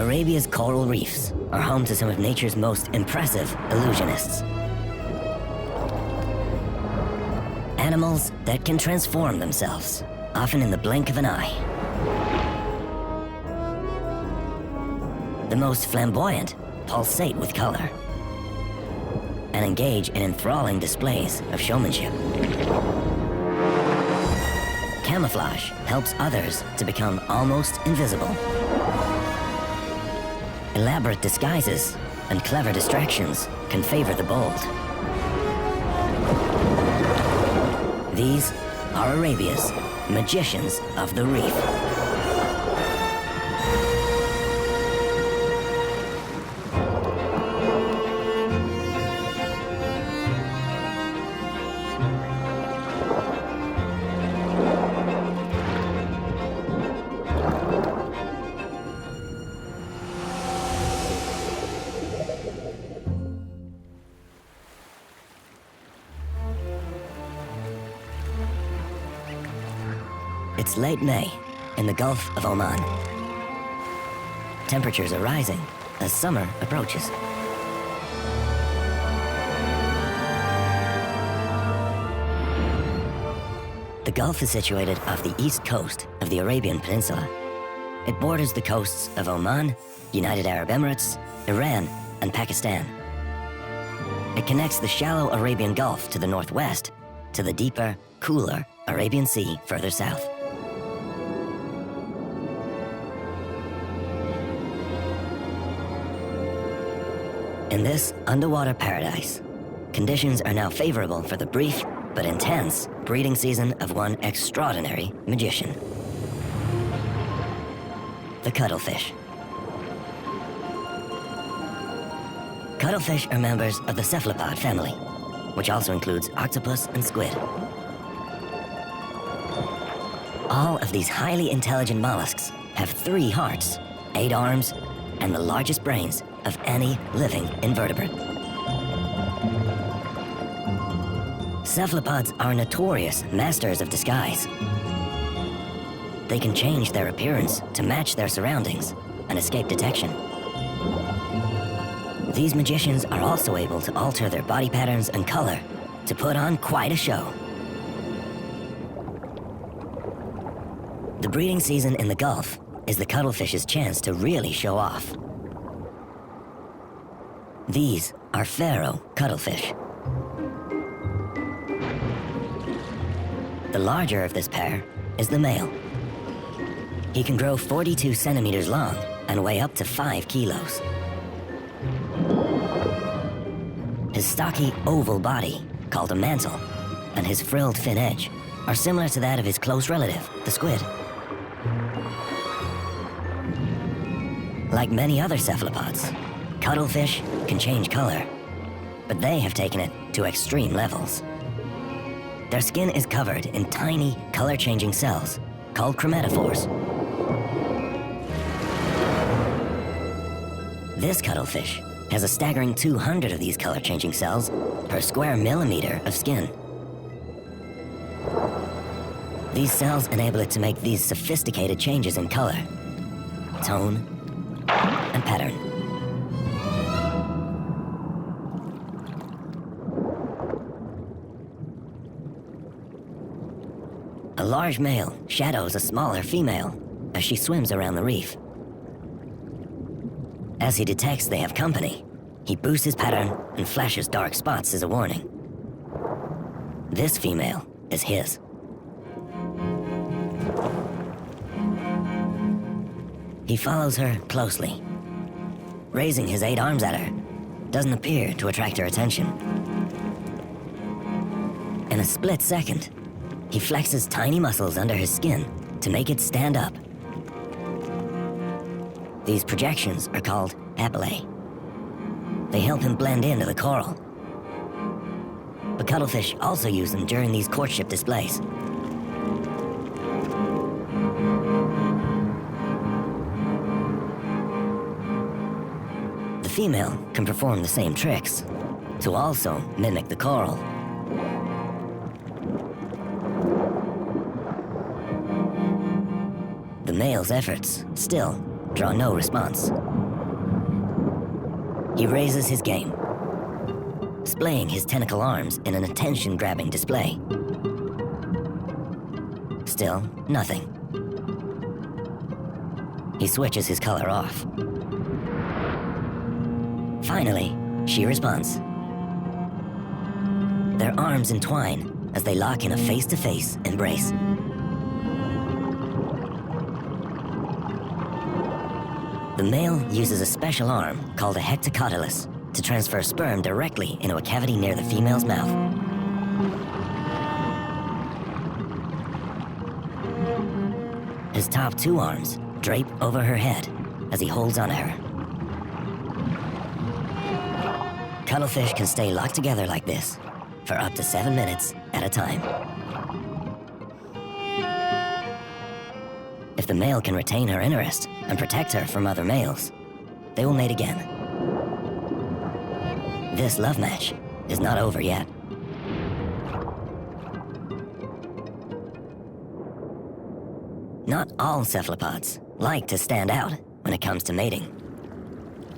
Arabia's coral reefs are home to some of nature's most impressive illusionists. Animals that can transform themselves, often in the blink of an eye. The most flamboyant pulsate with color and engage in enthralling displays of showmanship. Camouflage helps others to become almost invisible. Elaborate disguises and clever distractions can favor the bold. These are Arabia's magicians of the reef. It's late May in the Gulf of Oman. Temperatures are rising as summer approaches. The Gulf is situated off the east coast of the Arabian Peninsula. It borders the coasts of Oman, United Arab Emirates, Iran, and Pakistan. It connects the shallow Arabian Gulf to the northwest to the deeper, cooler Arabian Sea further south. In this underwater paradise, conditions are now favorable for the brief but intense breeding season of one extraordinary magician, the cuttlefish. Cuttlefish are members of the cephalopod family, which also includes octopus and squid. All of these highly intelligent mollusks have 3 hearts, 8 arms, and the largest brains of any living invertebrate. Cephalopods are notorious masters of disguise. They can change their appearance to match their surroundings and escape detection. These magicians are also able to alter their body patterns and color to put on quite a show. The breeding season in the Gulf is the cuttlefish's chance to really show off. These are pharaoh cuttlefish. The larger of this pair is the male. He can grow 42 centimeters long and weigh up to 5 kilos. His stocky oval body, called a mantle, and his frilled fin edge are similar to that of his close relative, the squid. Like many other cephalopods, cuttlefish can change color, but they have taken it to extreme levels. Their skin is covered in tiny, color-changing cells called chromatophores. This cuttlefish has a staggering 200 of these color-changing cells per square millimeter of skin. These cells enable it to make these sophisticated changes in color, tone, and pattern. A large male shadows a smaller female as she swims around the reef. As he detects they have company, he boosts his pattern and flashes dark spots as a warning. This female is his. He follows her closely. Raising his 8 arms at her doesn't appear to attract her attention. In a split second, he flexes tiny muscles under his skin to make it stand up. These projections are called papillae. They help him blend into the coral. But cuttlefish also use them during these courtship displays. The female can perform the same tricks to also mimic the coral. The male's efforts still draw no response. he raises his game, splaying his tentacle arms in an attention-grabbing display. Still, nothing. He switches his color off. Finally, she responds. Their arms entwine as they lock in a face-to-face embrace. The male uses a special arm called a hectocotylus to transfer sperm directly into a cavity near the female's mouth. His top two arms drape over her head as he holds onto her. Cuttlefish can stay locked together like this for up to 7 minutes at a time. If the male can retain her interest and protect her from other males, they will mate again. This love match is not over yet. Not all cephalopods like to stand out when it comes to mating.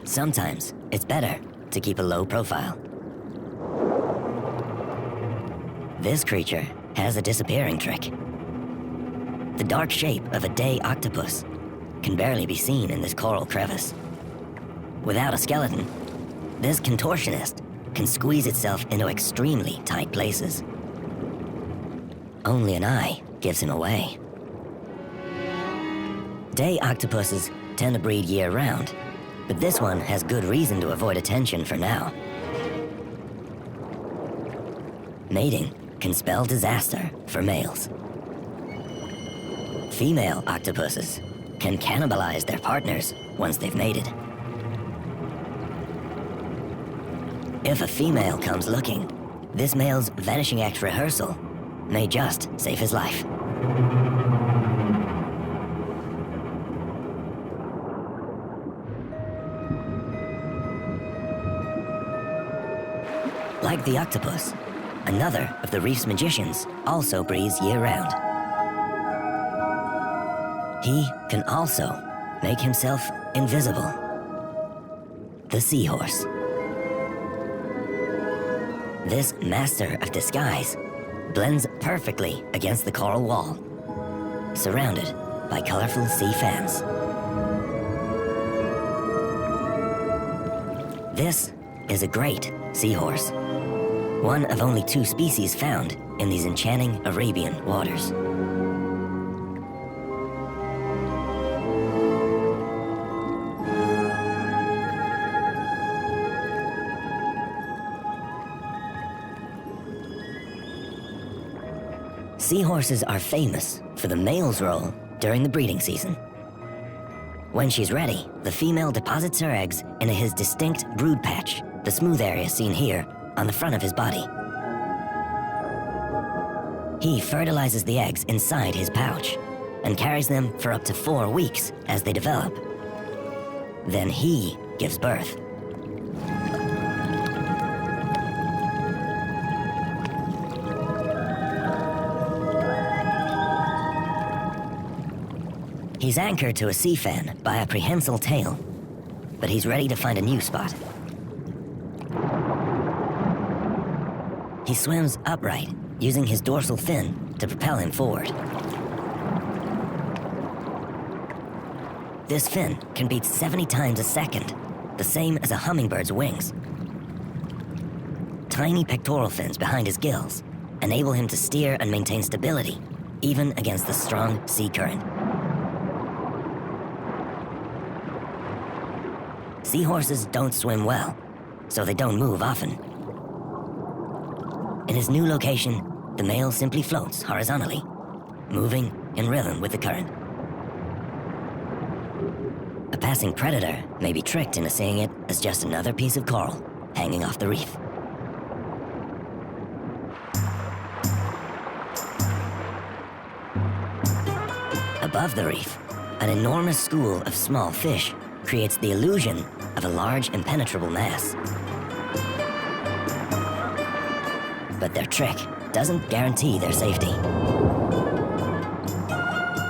Sometimes it's better to keep a low profile. This creature has a disappearing trick. The dark shape of a day octopus can barely be seen in this coral crevice. Without a skeleton, this contortionist can squeeze itself into extremely tight places. Only an eye gives him away. Day octopuses tend to breed year-round, but this one has good reason to avoid attention for now. Mating can spell disaster for males. Female octopuses can cannibalize their partners once they've mated. If a female comes looking, this male's vanishing act rehearsal may just save his life. Like the octopus, another of the reef's magicians also breathes year-round. He can also make himself invisible. The seahorse. This master of disguise blends perfectly against the coral wall, surrounded by colorful sea fans. This is a great seahorse, one of only 2 species found in these enchanting Arabian waters. Seahorses are famous for the male's role during the breeding season. When she's ready, the female deposits her eggs into his distinct brood patch, the smooth area seen here on the front of his body. He fertilizes the eggs inside his pouch and carries them for up to 4 weeks as they develop. Then he gives birth. He's anchored to a sea fan by a prehensile tail, but he's ready to find a new spot. He swims upright, using his dorsal fin to propel him forward. This fin can beat 70 times a second, the same as a hummingbird's wings. Tiny pectoral fins behind his gills enable him to steer and maintain stability, even against the strong sea current. Seahorses don't swim well, so they don't move often. In his new location, the male simply floats horizontally, moving in rhythm with the current. A passing predator may be tricked into seeing it as just another piece of coral hanging off the reef. Above the reef, an enormous school of small fish creates the illusion of a large impenetrable mass. But their trick doesn't guarantee their safety.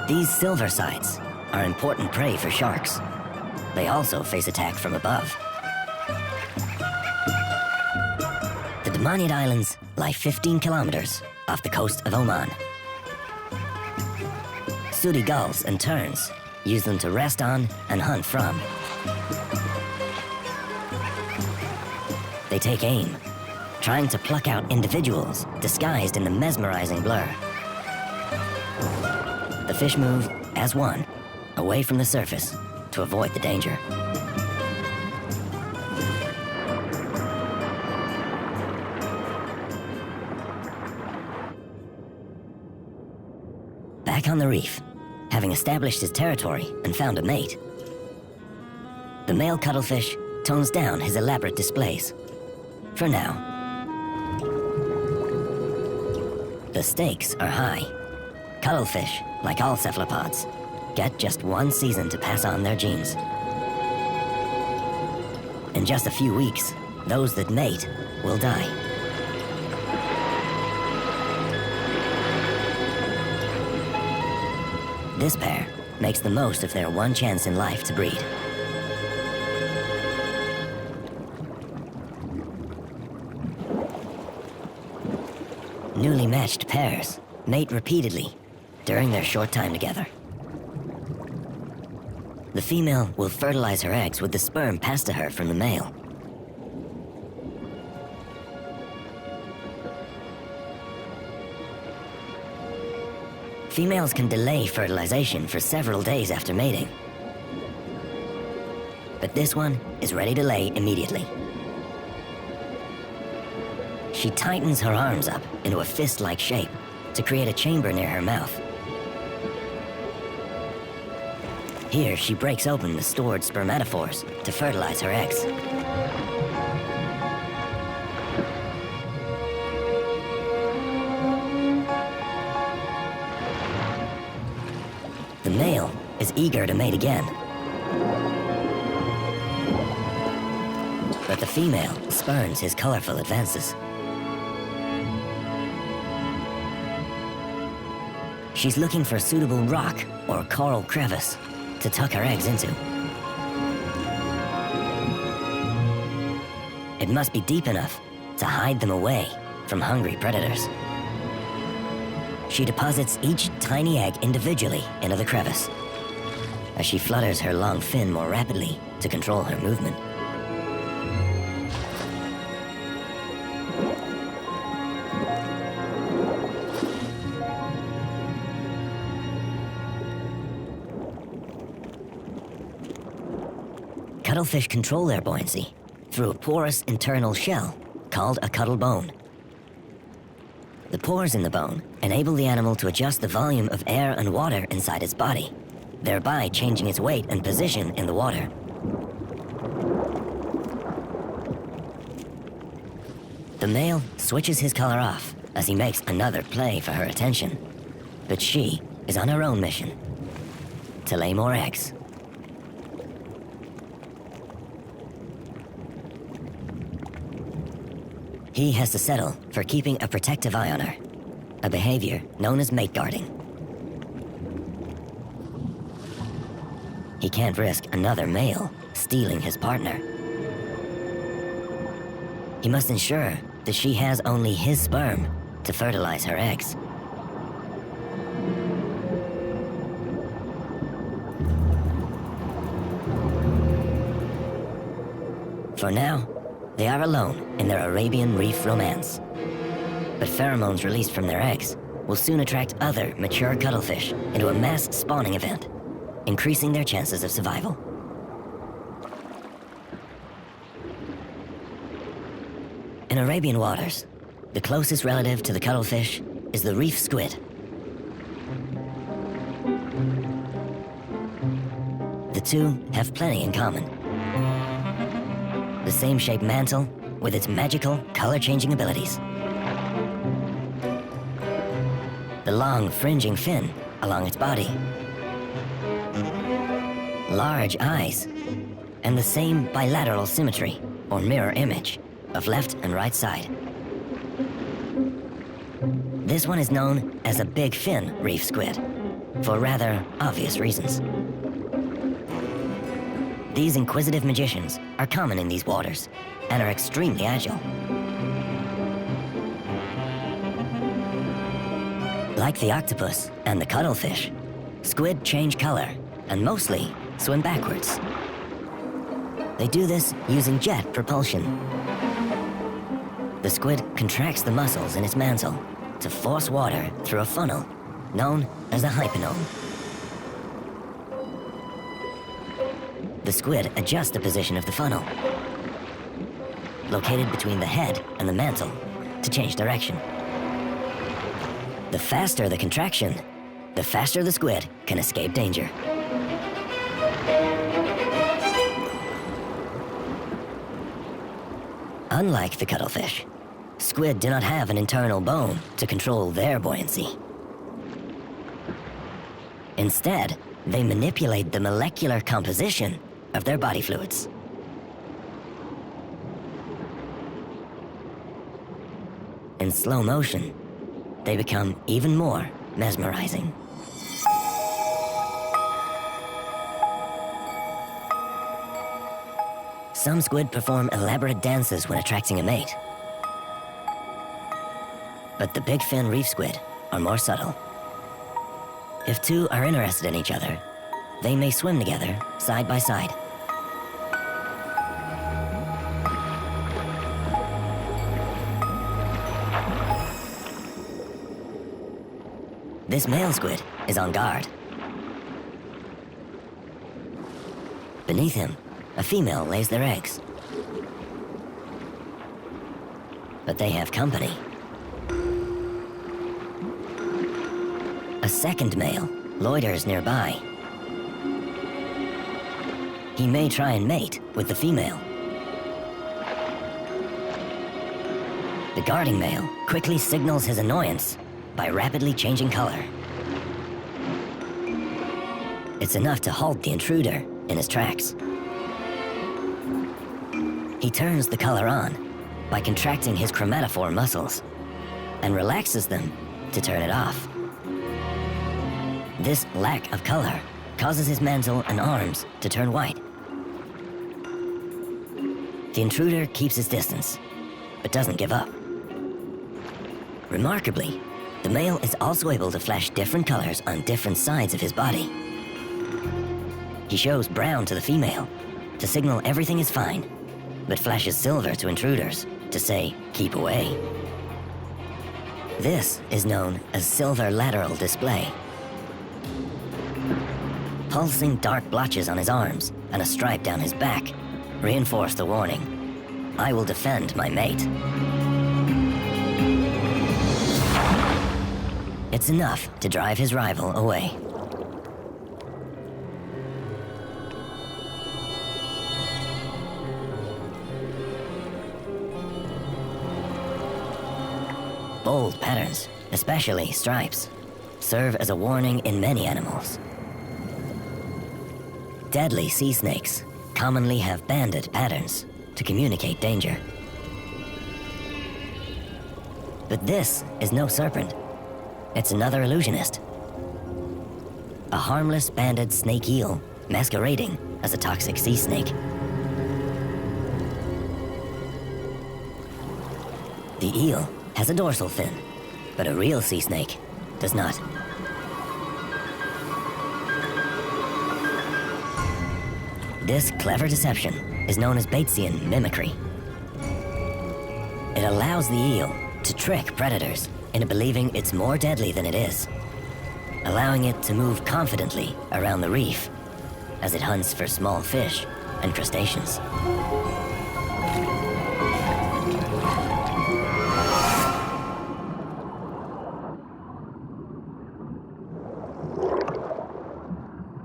These silver sides are important prey for sharks. They also face attack from above. Omanid Islands lie 15 kilometers off the coast of Oman. Sooty gulls and terns use them to rest on and hunt from. They take aim, trying to pluck out individuals disguised in the mesmerizing blur. The fish move as one, away from the surface to avoid the danger. Back on the reef, having established his territory and found a mate, the male cuttlefish tones down his elaborate displays. For now. The stakes are high. Cuttlefish, like all cephalopods, get just one season to pass on their genes. In just a few weeks, those that mate will die. This pair makes the most of their one chance in life to breed. Newly matched pairs mate repeatedly during their short time together. The female will fertilize her eggs with the sperm passed to her from the male. Females can delay fertilization for several days after mating. But this one is ready to lay immediately. She tightens her arms up into a fist-like shape to create a chamber near her mouth. Here, she breaks open the stored spermatophores to fertilize her eggs. The male is eager to mate again. But the female spurns his colorful advances. She's looking for a suitable rock or coral crevice to tuck her eggs into. It must be deep enough to hide them away from hungry predators. She deposits each tiny egg individually into the crevice as she flutters her long fin more rapidly to control her movement. Cuttlefish control their buoyancy through a porous internal shell called a cuttle bone. The pores in the bone enable the animal to adjust the volume of air and water inside its body, thereby changing its weight and position in the water. The male switches his color off as he makes another play for her attention, but she is on her own mission to lay more eggs. He has to settle for keeping a protective eye on her, a behavior known as mate guarding. He can't risk another male stealing his partner. He must ensure that she has only his sperm to fertilize her eggs. For now, they are alone in their Arabian Reef romance. But pheromones released from their eggs will soon attract other mature cuttlefish into a mass spawning event, increasing their chances of survival. In Arabian waters, the closest relative to the cuttlefish is the reef squid. The two have plenty in common. The same shaped mantle with its magical, color-changing abilities. The long, fringing fin along its body. Large eyes, and the same bilateral symmetry, or mirror image, of left and right side. This one is known as a big fin reef squid, for rather obvious reasons. These inquisitive magicians are common in these waters and are extremely agile. Like the octopus and the cuttlefish, squid change color and mostly swim backwards. They do this using jet propulsion. The squid contracts the muscles in its mantle to force water through a funnel known as a hyponome. The squid adjusts the position of the funnel, located between the head and the mantle, to change direction. The faster the contraction, the faster the squid can escape danger. Unlike the cuttlefish, squid do not have an internal bone to control their buoyancy. Instead, they manipulate the molecular composition of their body fluids. In slow motion, they become even more mesmerizing. Some squid perform elaborate dances when attracting a mate. But the big fin reef squid are more subtle. If two are interested in each other, they may swim together side by side. This male squid is on guard. Beneath him, a female lays their eggs. But they have company. A second male loiters nearby. He may try and mate with the female. The guarding male quickly signals his annoyance by rapidly changing color. It's enough to halt the intruder in his tracks. He turns the color on by contracting his chromatophore muscles and relaxes them to turn it off. This lack of color causes his mantle and arms to turn white. The intruder keeps his distance, but doesn't give up. Remarkably, the male is also able to flash different colors on different sides of his body. He shows brown to the female to signal everything is fine, but flashes silver to intruders to say, keep away. This is known as silver lateral display. Pulsing dark blotches on his arms and a stripe down his back reinforce the warning, I will defend my mate. It's enough to drive his rival away. Bold patterns, especially stripes, serve as a warning in many animals. Deadly sea snakes commonly have banded patterns to communicate danger. But this is no serpent. It's another illusionist. A harmless banded snake eel masquerading as a toxic sea snake. The eel has a dorsal fin, but a real sea snake does not. This clever deception is known as Batesian mimicry. It allows the eel to trick predators into believing it's more deadly than it is, allowing it to move confidently around the reef as it hunts for small fish and crustaceans.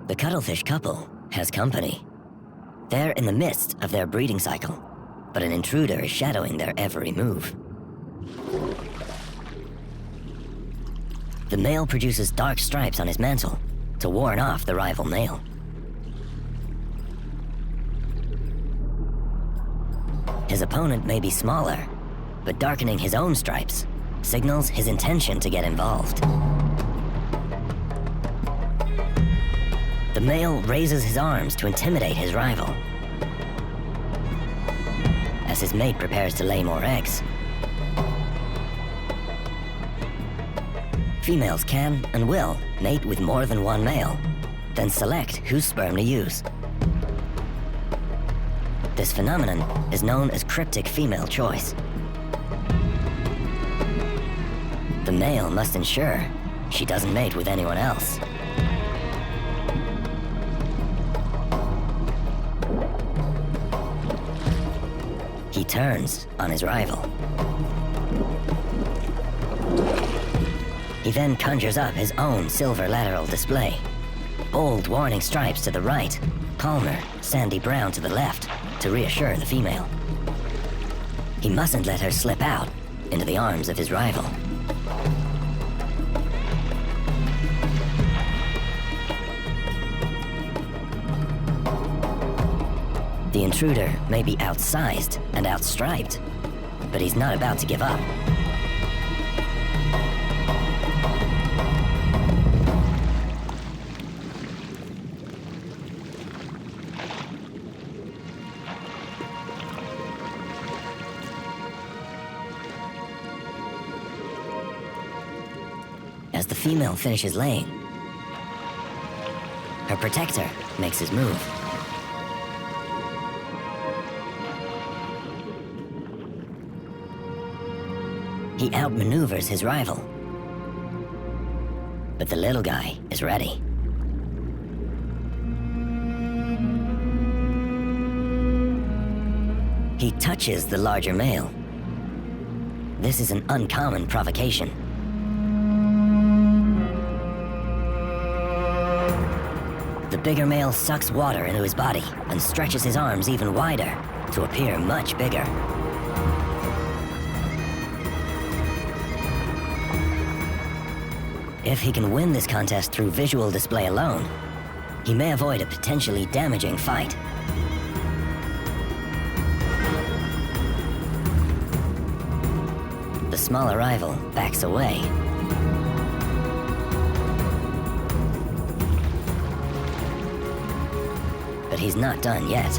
The cuttlefish couple has company. They're in the midst of their breeding cycle, but an intruder is shadowing their every move. The male produces dark stripes on his mantle to warn off the rival male. His opponent may be smaller, but darkening his own stripes signals his intention to get involved. The male raises his arms to intimidate his rival. As his mate prepares to lay more eggs, Females can and will mate with more than one male, then select whose sperm to use. This phenomenon is known as cryptic female choice. The male must ensure she doesn't mate with anyone else. He turns on his rival. He then conjures up his own silver lateral display. Bold warning stripes to the right, calmer, sandy brown to the left to reassure the female. He mustn't let her slip out into the arms of his rival. The intruder may be outsized and outstriped, but he's not about to give up. As the female finishes laying, her protector makes his move. He outmaneuvers his rival. But the little guy is ready. He touches the larger male. This is an uncommon provocation. The bigger male sucks water into his body and stretches his arms even wider to appear much bigger. If he can win this contest through visual display alone, he may avoid a potentially damaging fight. The smaller rival backs away. But he's not done yet.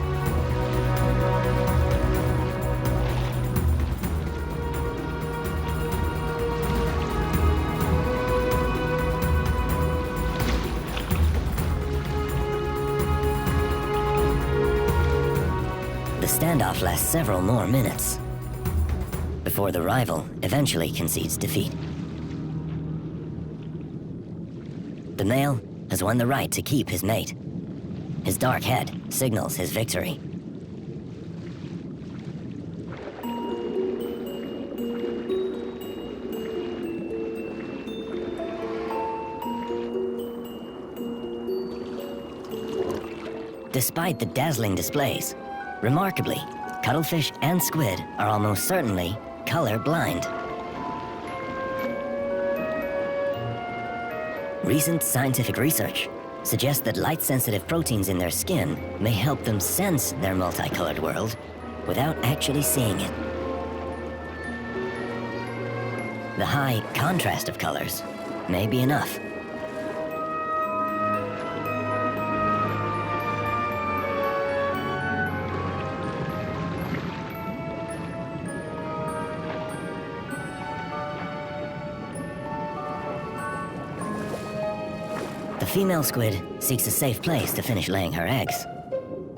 The standoff lasts several more minutes before the rival eventually concedes defeat. The male has won the right to keep his mate. His dark head signals his victory. Despite the dazzling displays, remarkably, cuttlefish and squid are almost certainly color blind. Recent scientific research suggests that light-sensitive proteins in their skin may help them sense their multicolored world without actually seeing it. The high contrast of colors may be enough. The female squid seeks a safe place to finish laying her eggs.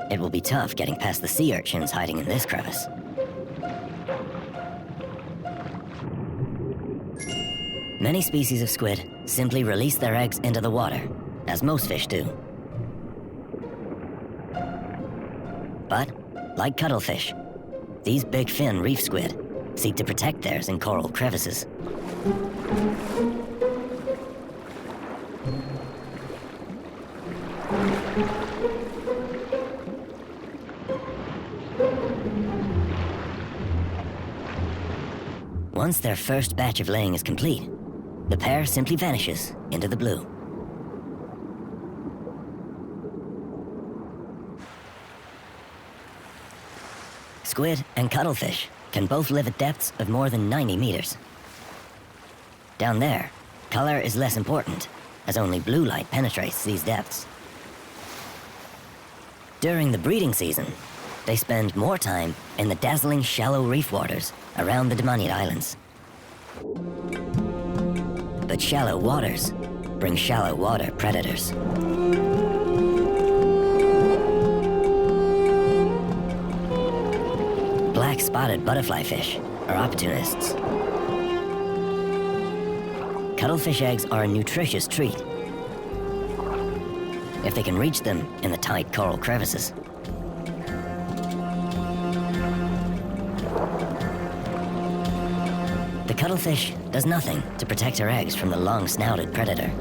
It will be tough getting past the sea urchins hiding in this crevice. Many species of squid simply release their eggs into the water, as most fish do. But, like cuttlefish, these big fin reef squid seek to protect theirs in coral crevices. Once their first batch of laying is complete, the pair simply vanishes into the blue. Squid and cuttlefish can both live at depths of more than 90 meters. Down there, color is less important, as only blue light penetrates these depths. During the breeding season, they spend more time in the dazzling shallow reef waters around the Damanid Islands. But shallow waters bring shallow water predators. Black-spotted butterfly fish are opportunists. Cuttlefish eggs are a nutritious treat if they can reach them in the tight coral crevices. The cuttlefish does nothing to protect her eggs from the long-snouted predator.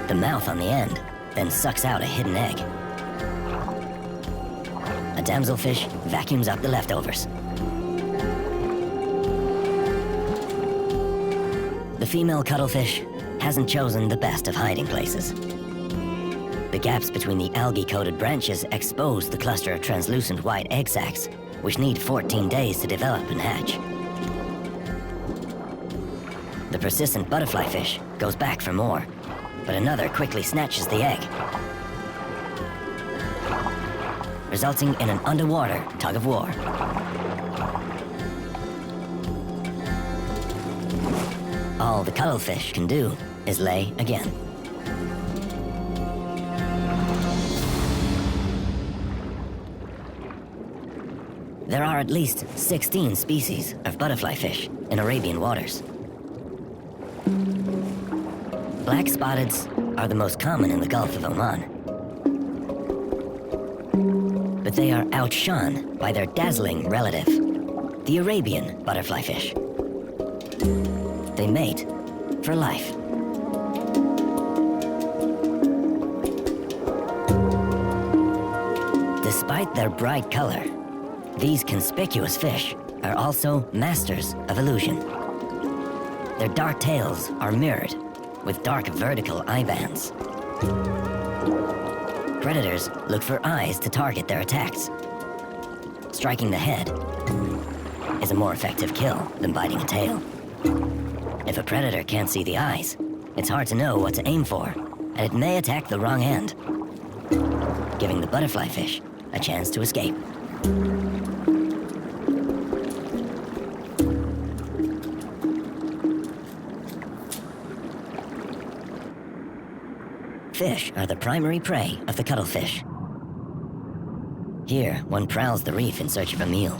The mouth on the end then sucks out a hidden egg. A damselfish vacuums up the leftovers. The female cuttlefish hasn't chosen the best of hiding places. The gaps between the algae-coated branches expose the cluster of translucent white egg sacs, which need 14 days to develop and hatch. The persistent butterfly fish goes back for more, but another quickly snatches the egg, resulting in an underwater tug-of-war. All the cuttlefish can do is lay again. There are at least 16 species of butterfly fish in Arabian waters. Black spotteds are the most common in the Gulf of Oman. But they are outshone by their dazzling relative, the Arabian butterfly fish. They mate for life. Despite their bright color, these conspicuous fish are also masters of illusion. Their dark tails are mirrored with dark vertical eye bands. Predators look for eyes to target their attacks. Striking the head is a more effective kill than biting a tail. If a predator can't see the eyes, it's hard to know what to aim for, and it may attack the wrong end, giving the butterfly fish a chance to escape. Fish are the primary prey of the cuttlefish. Here, one prowls the reef in search of a meal.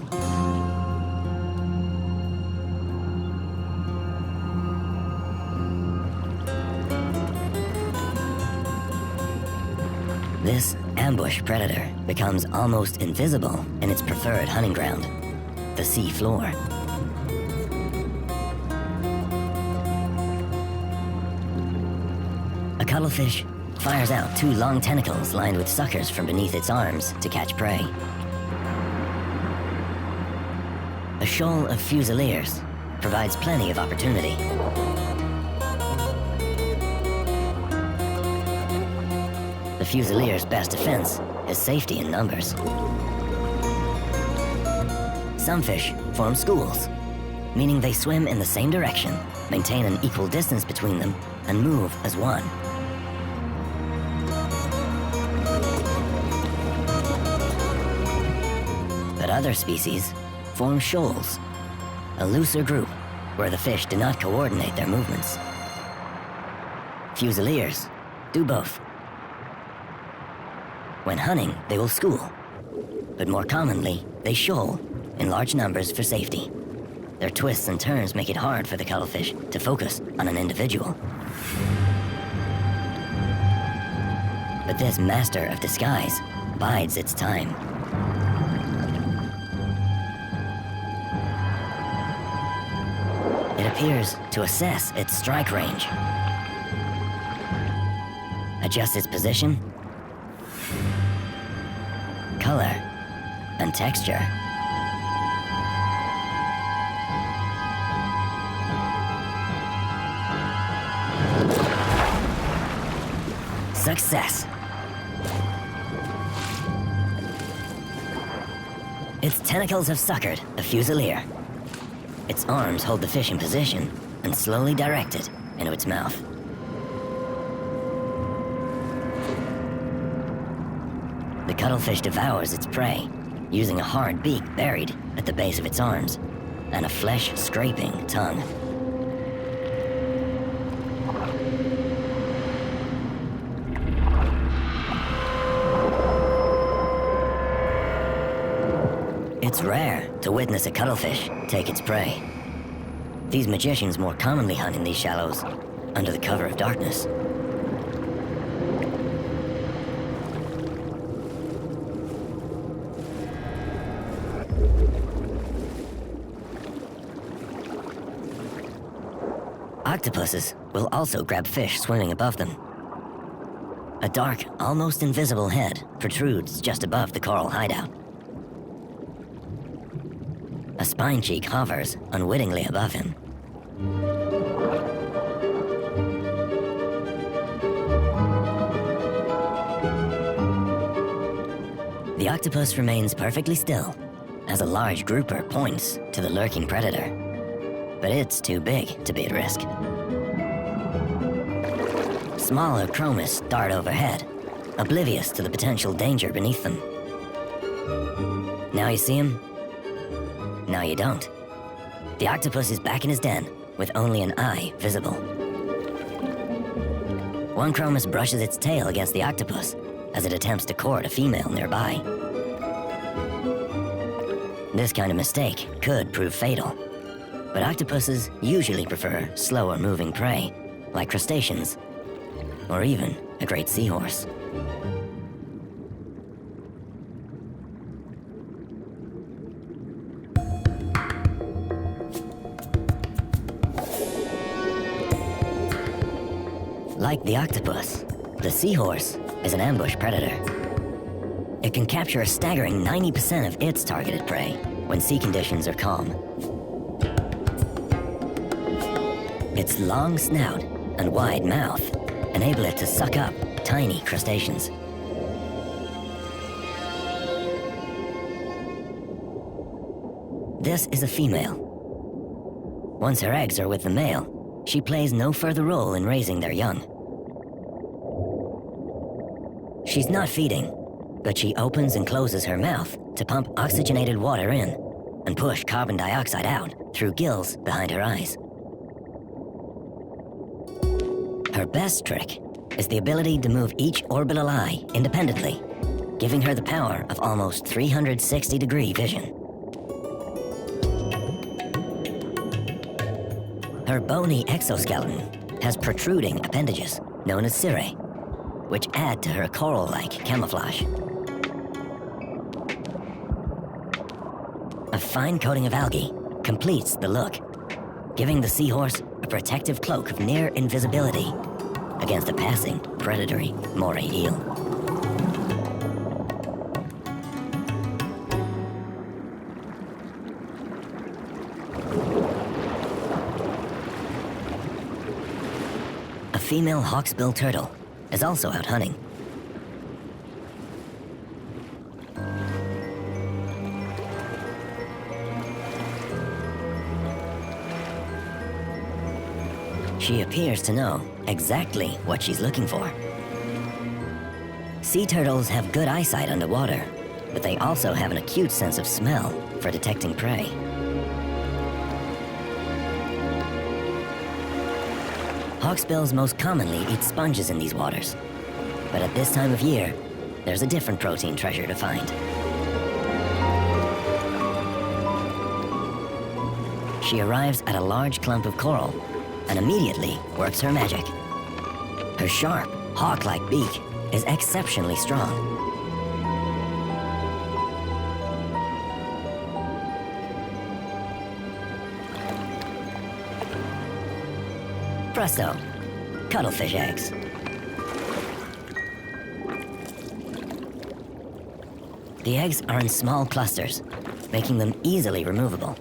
This ambush predator becomes almost invisible in its preferred hunting ground, the sea floor. A cuttlefish fires out two long tentacles lined with suckers from beneath its arms to catch prey. A shoal of fusiliers provides plenty of opportunity. The fusilier's best defense is safety in numbers. Some fish form schools, meaning they swim in the same direction, maintain an equal distance between them, and move as one. But other species form shoals, a looser group where the fish do not coordinate their movements. Fusiliers do both. When hunting, they will school, but more commonly, they shoal in large numbers for safety. Their twists and turns make it hard for the cuttlefish to focus on an individual. But this master of disguise bides its time. It appears to assess its strike range, adjust its position, color, and texture. Success! Its tentacles have suckered a fusilier. Its arms hold the fish in position and slowly direct it into its mouth. The cuttlefish devours its prey, using a hard beak buried at the base of its arms and a flesh-scraping tongue. It's rare to witness a cuttlefish take its prey. These magicians more commonly hunt in these shallows under the cover of darkness. Octopuses will also grab fish swimming above them. A dark, almost invisible head protrudes just above the coral hideout. A spine cheek hovers unwittingly above him. The octopus remains perfectly still as a large grouper points to the lurking predator, but it's too big to be at risk. Smaller chromis dart overhead, oblivious to the potential danger beneath them. Now you see him, now you don't. The octopus is back in his den with only an eye visible. One chromis brushes its tail against the octopus as it attempts to court a female nearby. This kind of mistake could prove fatal, but octopuses usually prefer slower moving prey, like crustaceans, or even a great seahorse. Like the octopus, the seahorse is an ambush predator. It can capture a staggering 90% of its targeted prey when sea conditions are calm. Its long snout and wide mouth enable it to suck up tiny crustaceans. This is a female. Once her eggs are with the male, she plays no further role in raising their young. She's not feeding, but she opens and closes her mouth to pump oxygenated water in and push carbon dioxide out through gills behind her eyes. Her best trick is the ability to move each orbital eye independently, giving her the power of almost 360-degree vision. Her bony exoskeleton has protruding appendages known as cirri, which add to her coral-like camouflage. A fine coating of algae completes the look, giving the seahorse a protective cloak of near invisibility against a passing predatory moray eel. A female hawksbill turtle is also out hunting. She appears to know exactly what she's looking for. Sea turtles have good eyesight underwater, but they also have an acute sense of smell for detecting prey. Hawksbills most commonly eat sponges in these waters, but at this time of year, there's a different protein treasure to find. She arrives at a large clump of coral and immediately works her magic. Her sharp, hawk-like beak is exceptionally strong. Presto, cuttlefish eggs. The eggs are in small clusters, making them easily removable.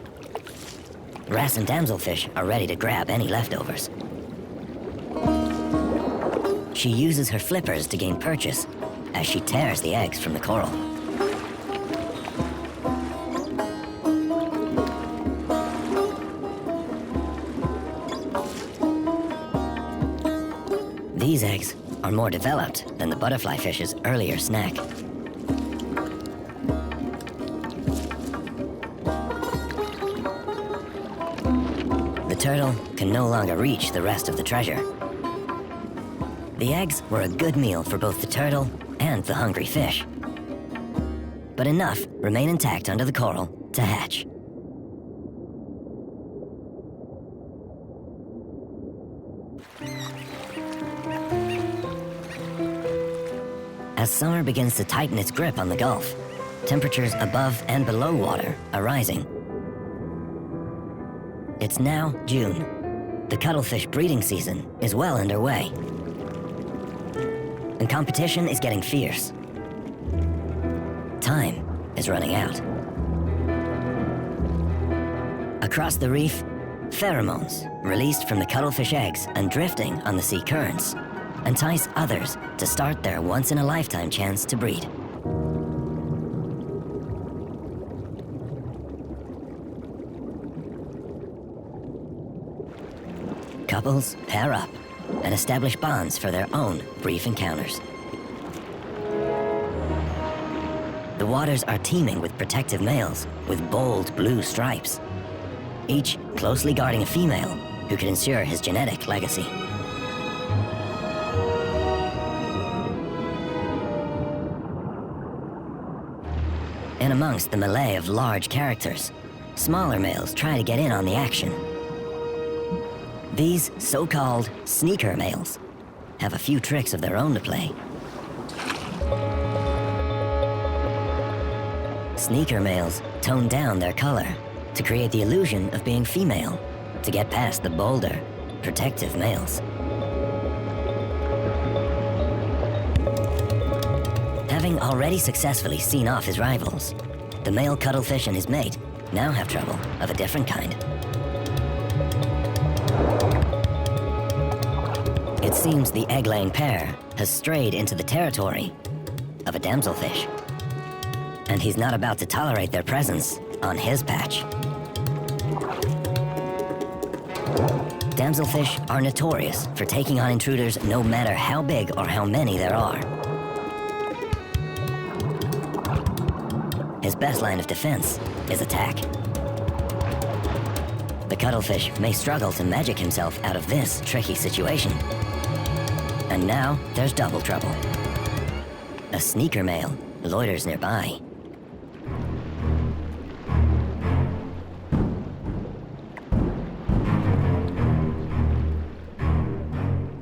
Wrasse and damselfish are ready to grab any leftovers. She uses her flippers to gain purchase as she tears the eggs from the coral. These eggs are more developed than the butterfly fish's earlier snack. The turtle can no longer reach the rest of the treasure. The eggs were a good meal for both the turtle and the hungry fish. But enough remain intact under the coral to hatch. As summer begins to tighten its grip on the Gulf, temperatures above and below water are rising. It's now June. The cuttlefish breeding season is well underway. And competition is getting fierce. Time is running out. Across the reef, pheromones released from the cuttlefish eggs and drifting on the sea currents entice others to start their once-in-a-lifetime chance to breed. Couples pair up and establish bonds for their own brief encounters. The waters are teeming with protective males with bold blue stripes, each closely guarding a female who could ensure his genetic legacy. In amongst the melee of large characters, smaller males try to get in on the action. These so-called sneaker males have a few tricks of their own to play. Sneaker males tone down their color to create the illusion of being female, to get past the bolder, protective males. Having already successfully seen off his rivals, the male cuttlefish and his mate now have trouble of a different kind. It seems the egg-laying pair has strayed into the territory of a damselfish, and he's not about to tolerate their presence on his patch. Damselfish are notorious for taking on intruders no matter how big or how many there are. His best line of defense is attack. The cuttlefish may struggle to magic himself out of this tricky situation. And now there's double trouble. A sneaker male loiters nearby.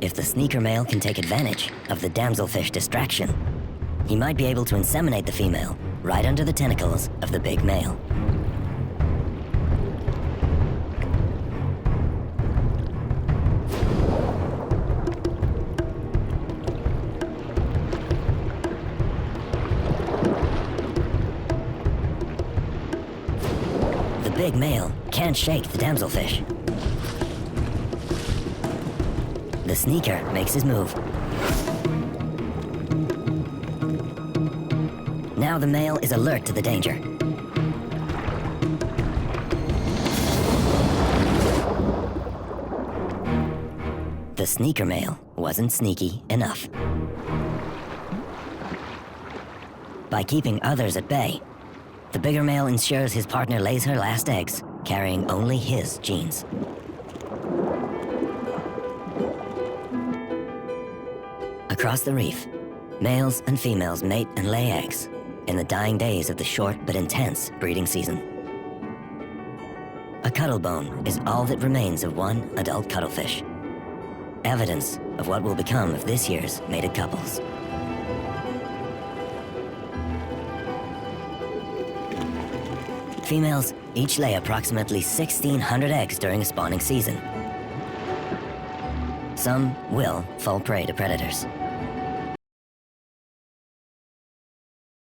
If the sneaker male can take advantage of the damselfish distraction, he might be able to inseminate the female right under the tentacles of the big male. The big male can't shake the damselfish. The sneaker makes his move. Now the male is alert to the danger. The sneaker male wasn't sneaky enough. By keeping others at bay, the bigger male ensures his partner lays her last eggs, carrying only his genes. Across the reef, males and females mate and lay eggs in the dying days of the short but intense breeding season. A cuttlebone is all that remains of one adult cuttlefish, evidence of what will become of this year's mated couples. Females each lay approximately 1,600 eggs during a spawning season. Some will fall prey to predators.